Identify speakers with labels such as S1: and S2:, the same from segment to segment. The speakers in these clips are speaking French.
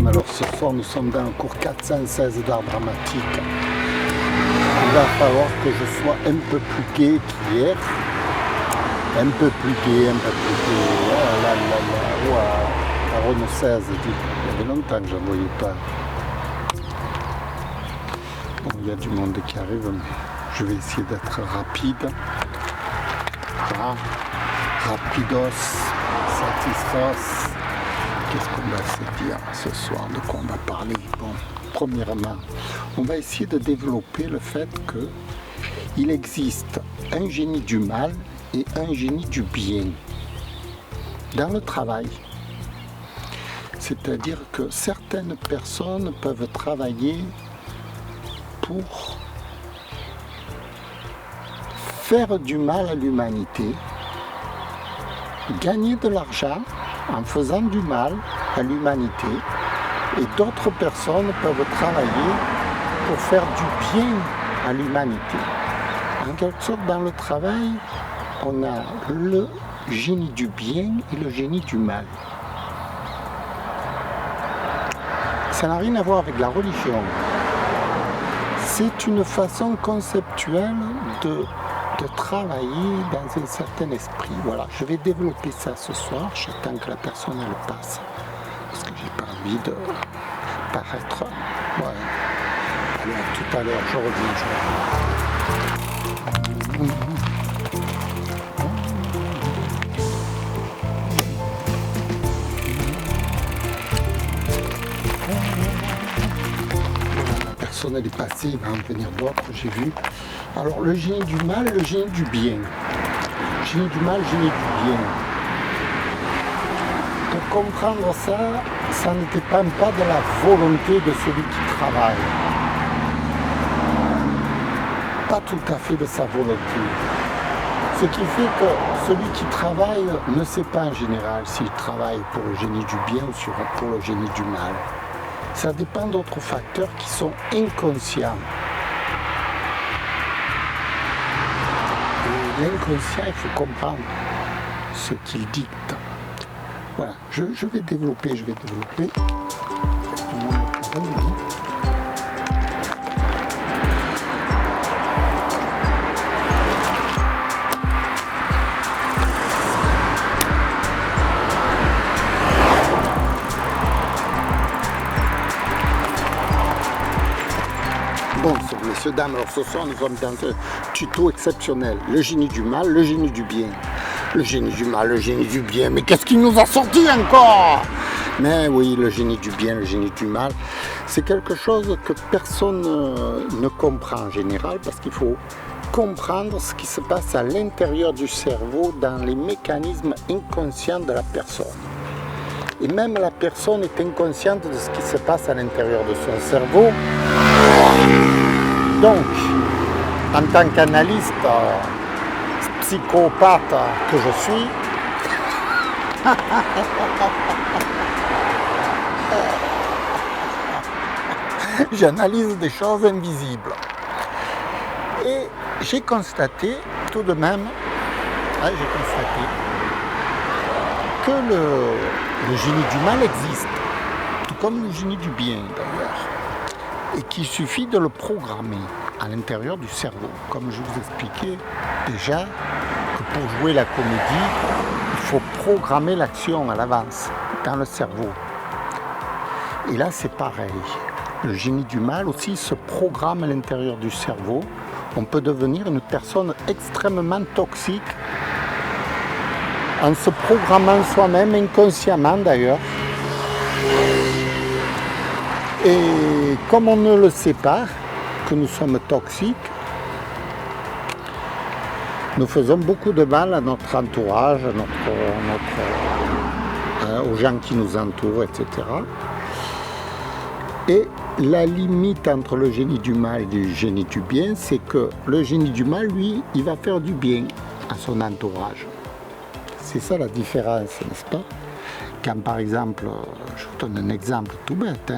S1: dames, alors ce soir nous sommes dans le cours 416 d'art dramatique. Il va falloir que je sois un peu plus gai qu'hier. Un peu plus gai. Oh là là là, ouah. Aaron 16 dit, il y avait longtemps que je n'en voyais pas. Bon, il y a du monde qui arrive, mais je vais essayer d'être rapide. Voilà. Rapidos, satisfos. Qu'est-ce qu'on va se dire ce soir, de quoi on va parler? Bon, premièrement, on va essayer de développer le fait qu'il existe un génie du mal et un génie du bien dans le travail. C'est-à-dire que certaines personnes peuvent travailler pour faire du mal à l'humanité, gagner de l'argent en faisant du mal à l'humanité, et d'autres personnes peuvent travailler pour faire du bien à l'humanité. En quelque sorte, dans le travail, on a le génie du bien et le génie du mal. Ça n'a rien à voir avec la religion. C'est une façon conceptuelle de travailler dans un certain esprit. Voilà, je vais développer ça ce soir, j'attends que la personne elle passe, parce que j'ai pas envie de paraître. Ouais. Allez, à tout à l'heure, je reviens. La personne elle est passée, il va en venir d'autres, j'ai vu. Alors le génie du mal et le génie du bien. Génie du mal, génie du bien. Pour comprendre ça, ça ne dépend pas de la volonté de celui qui travaille. Pas tout à fait de sa volonté. Ce qui fait que celui qui travaille ne sait pas en général s'il travaille pour le génie du bien ou pour le génie du mal. Ça dépend d'autres facteurs qui sont inconscients. L'inconscient, il faut comprendre ce qu'il dicte. Voilà, je vais développer. Bon, messieurs, dames, alors ce soir nous sommes dans un tuto exceptionnel. Le génie du mal, le génie du bien. Le génie du mal, le génie du bien. Mais qu'est-ce qu'il nous a sorti encore? Mais oui, le génie du bien, le génie du mal, c'est quelque chose que personne ne comprend en général, parce qu'il faut comprendre ce qui se passe à l'intérieur du cerveau, dans les mécanismes inconscients de la personne. Et même la personne est inconsciente de ce qui se passe à l'intérieur de son cerveau. Donc, en tant qu'analyste psychopathe que je suis, j'analyse des choses invisibles. Et j'ai constaté, tout de même, que le génie du mal existe, tout comme le génie du bien d'ailleurs, et qu'il suffit de le programmer à l'intérieur du cerveau. Comme je vous expliquais déjà, que pour jouer la comédie, il faut programmer l'action à l'avance dans le cerveau. Et là, c'est pareil. Le génie du mal aussi se programme à l'intérieur du cerveau. On peut devenir une personne extrêmement toxique en se programmant soi-même, inconsciemment d'ailleurs. Et comme on ne le sait pas, que nous sommes toxiques, nous faisons beaucoup de mal à notre entourage, aux gens qui nous entourent, etc. Et la limite entre le génie du mal et le génie du bien, c'est que le génie du mal, lui, il va faire du bien à son entourage. C'est ça la différence, n'est-ce pas? Quand par exemple, je vous donne un exemple tout bête,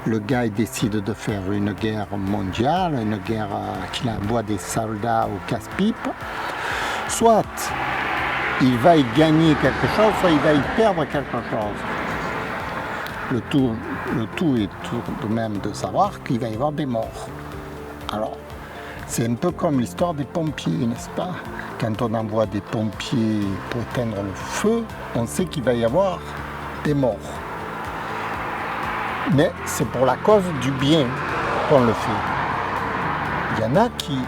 S1: le gars il décide de faire une guerre mondiale, une guerre qu'il envoie des soldats au casse-pipe, soit il va y gagner quelque chose, soit il va y perdre quelque chose. Le tout est tout de même de savoir qu'il va y avoir des morts. Alors, c'est un peu comme l'histoire des pompiers, n'est-ce pas? Quand on envoie des pompiers pour éteindre le feu, on sait qu'il va y avoir des morts. Mais c'est pour la cause du bien qu'on le fait. Il y en a qui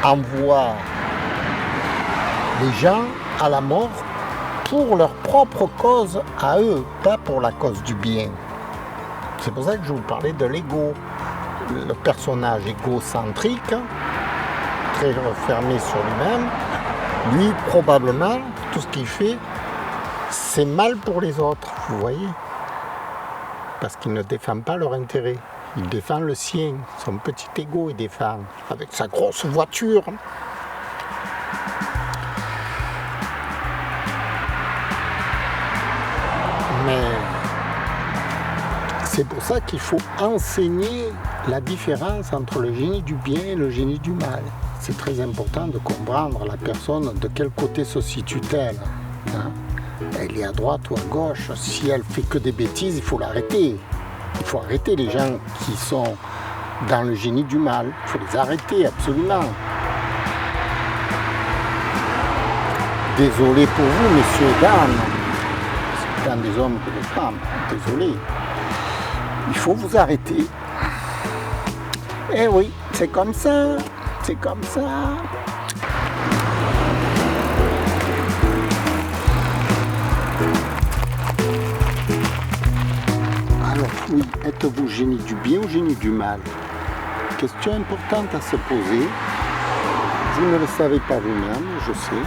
S1: envoient les gens à la mort pour leur propre cause à eux, pas pour la cause du bien. C'est pour ça que je vous parlais de l'ego. Le personnage égocentrique, très refermé sur lui-même, lui, probablement, tout ce qu'il fait, c'est mal pour les autres, vous voyez? Parce qu'il ne défend pas leur intérêt. Il défend le sien, son petit ego, il défend avec sa grosse voiture. Mais c'est pour ça qu'il faut enseigner la différence entre le génie du bien et le génie du mal. C'est très important de comprendre la personne, de quel côté se situe-t-elle. Hein? Elle est à droite ou à gauche. Si elle fait que des bêtises, il faut l'arrêter. Il faut arrêter les gens qui sont dans le génie du mal. Il faut les arrêter, absolument. Désolé pour vous, messieurs et dames. C'est tant des hommes que des femmes. Désolé. Il faut vous arrêter. Eh oui, c'est comme ça. C'est comme ça. Alors oui, êtes-vous génie du bien ou génie du mal? Question importante à se poser. Vous ne le savez pas vous-même, je sais.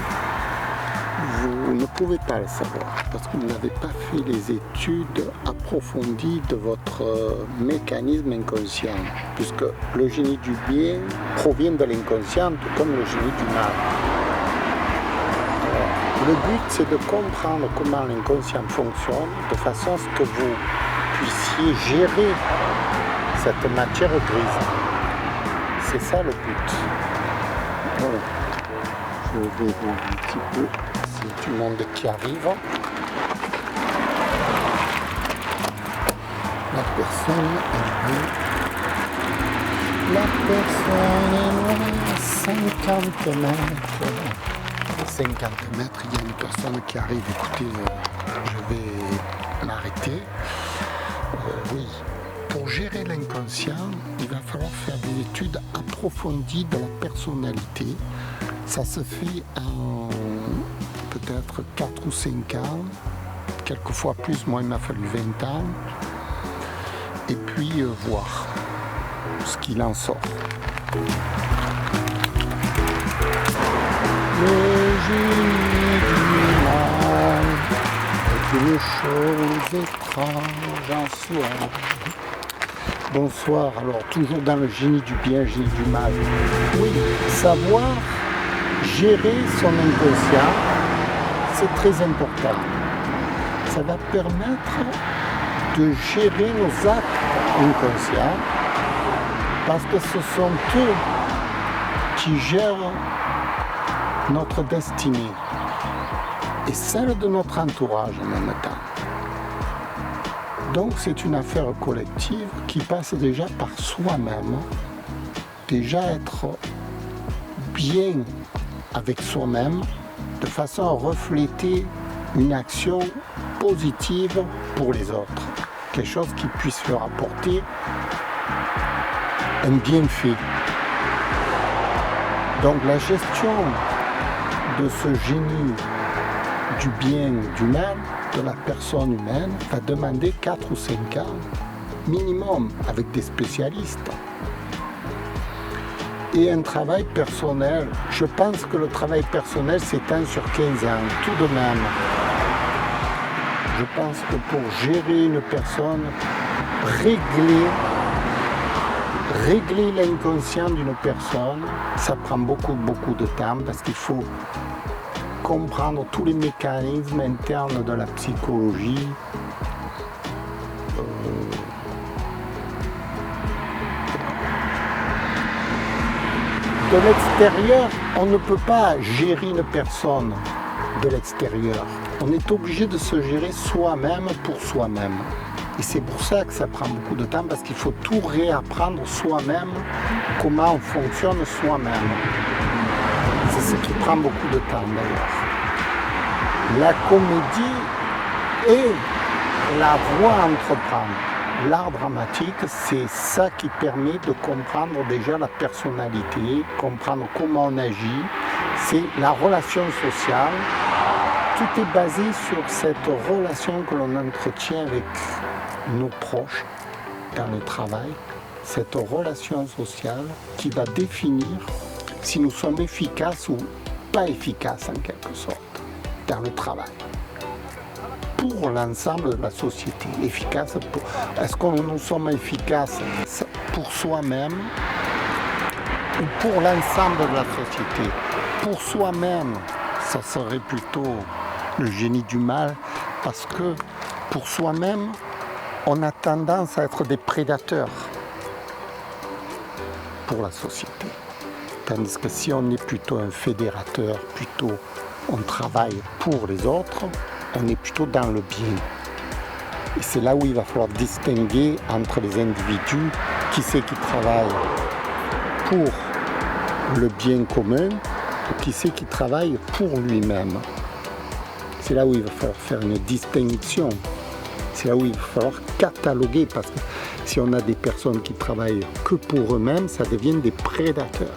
S1: Vous ne pouvez pas le savoir parce que vous n'avez pas fait les études approfondies de votre mécanisme inconscient, puisque le génie du bien provient de l'inconscient, tout comme le génie du mal. Alors, le but, c'est de comprendre comment l'inconscient fonctionne, de façon à ce que vous puissiez gérer cette matière grise. C'est ça le but. Voilà. Je vais voir un petit peu. Du monde qui arrive. La personne est loin. La personne est loin. 50 mètres. 50 mètres, il y a une personne qui arrive. Écoutez, je vais m'arrêter. Oui, pour gérer l'inconscient, il va falloir faire des études approfondies de la personnalité. Ça se fait en peut-être 4 ou 5 ans, quelquefois plus, moi il m'a fallu 20 ans, et puis voir ce qu'il en sort. Le génie du mal est une chose étrange en soi. Bonsoir, alors toujours dans le génie du bien, génie du mal. Oui, savoir gérer son inconscient, c'est très important. Ça va permettre de gérer nos actes inconscients parce que ce sont eux qui gèrent notre destinée et celle de notre entourage en même temps. Donc c'est une affaire collective qui passe déjà par soi-même, déjà être bien avec soi-même, de façon à refléter une action positive pour les autres. Quelque chose qui puisse leur apporter un bienfait. Donc la gestion de ce génie du bien, du mal, de la personne humaine, va demander 4 ou 5 ans minimum avec des spécialistes. Et un travail personnel, je pense que le travail personnel s'étend sur 15 ans, tout de même. Je pense que pour gérer une personne, régler l'inconscient d'une personne, ça prend beaucoup de temps parce qu'il faut comprendre tous les mécanismes internes de la psychologie. De l'extérieur, on ne peut pas gérer une personne de l'extérieur. On est obligé de se gérer soi-même pour soi-même. Et c'est pour ça que ça prend beaucoup de temps, parce qu'il faut tout réapprendre soi-même, comment on fonctionne soi-même. C'est ce qui prend beaucoup de temps d'ailleurs. La comédie est la voie à entreprendre. L'art dramatique, c'est ça qui permet de comprendre déjà la personnalité, comprendre comment on agit. C'est la relation sociale. Tout est basé sur cette relation que l'on entretient avec nos proches dans le travail. Cette relation sociale qui va définir si nous sommes efficaces ou pas efficaces en quelque sorte dans le travail. Pour l'ensemble de la société, efficace. Est-ce que nous sommes efficaces pour soi-même ou pour l'ensemble de la société? Pour soi-même, ça serait plutôt le génie du mal, parce que pour soi-même, on a tendance à être des prédateurs pour la société. Tandis que si on est plutôt un fédérateur, plutôt on travaille pour les autres, on est plutôt dans le bien. Et c'est là où il va falloir distinguer entre les individus, qui c'est qui travaille pour le bien commun, ou qui c'est qui travaille pour lui-même. C'est là où il va falloir faire une distinction. C'est là où il va falloir cataloguer, parce que si on a des personnes qui travaillent que pour eux-mêmes, ça devient des prédateurs,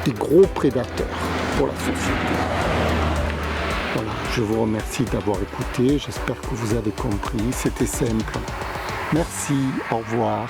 S1: des gros prédateurs pour la société. Voilà, je vous remercie d'avoir écouté, j'espère que vous avez compris, c'était simple. Merci, au revoir.